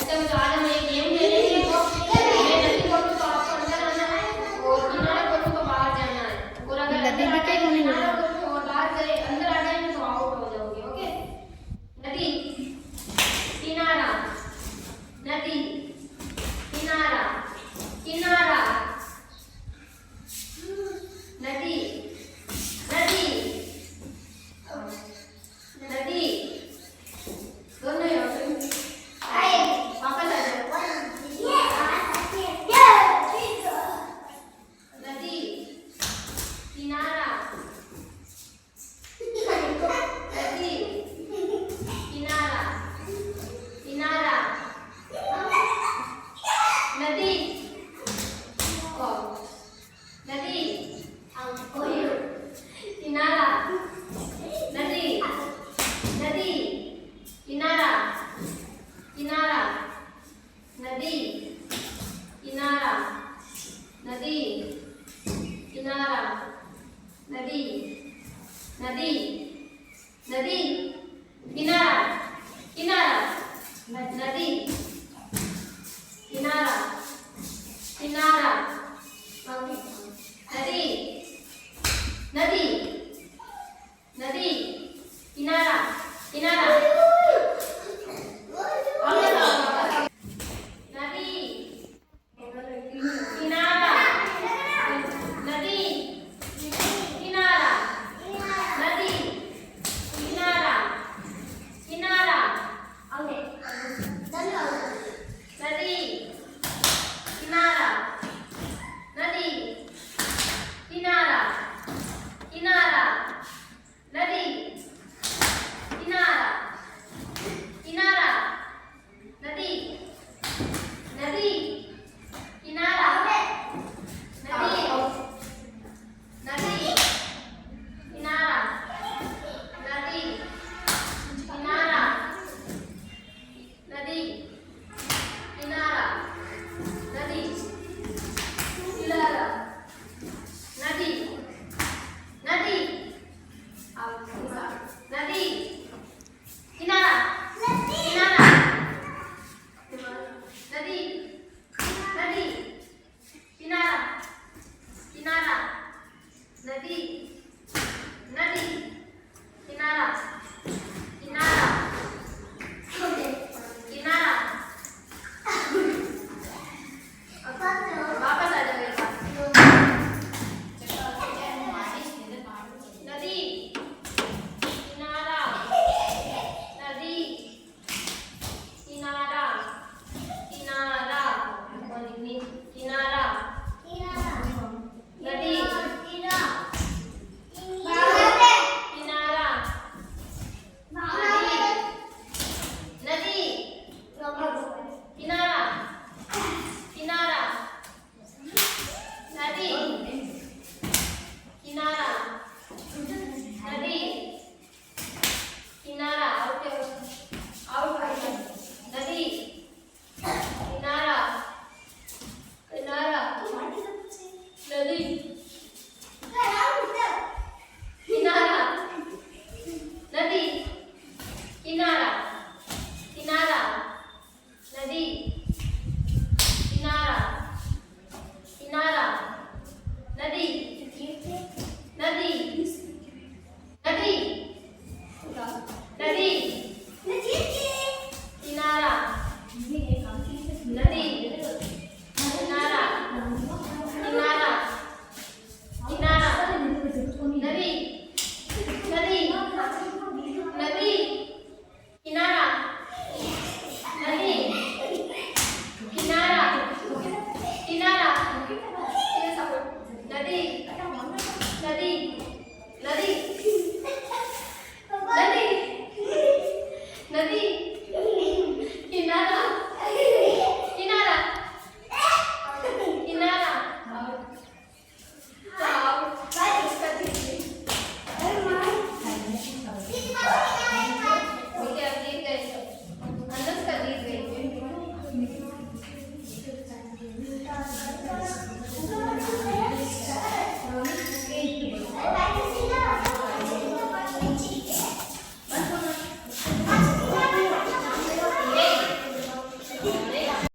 अच्छा तो आज हम एक गेम खेलेंगे। मैं नदी बोलूँ तो आपको अंदर आना है और किनारा बोलूँ तो बाहर जाना है। और अगर अंदर आ जाए किनारा बोलूँ और बाहर जाए अंदर आ जाएंगे तो आउट हो जाओगे। ओके। नदी किनारा नदी किनारा किनारा नदी नदी नदी दोनों ही होते हैं। वापस आ जाओ। नदी किनारा नदी किनारा किनारा नदी नदी किनारा नदी नदी किनारा किनारा नदी किनारा नदी किनारा नदी नदी नदी किनारा किनारा नदी किनारा किनारा नदी नदी नदी किनारा किनारा नदी किनारा नदी किनारा नदी किनारा और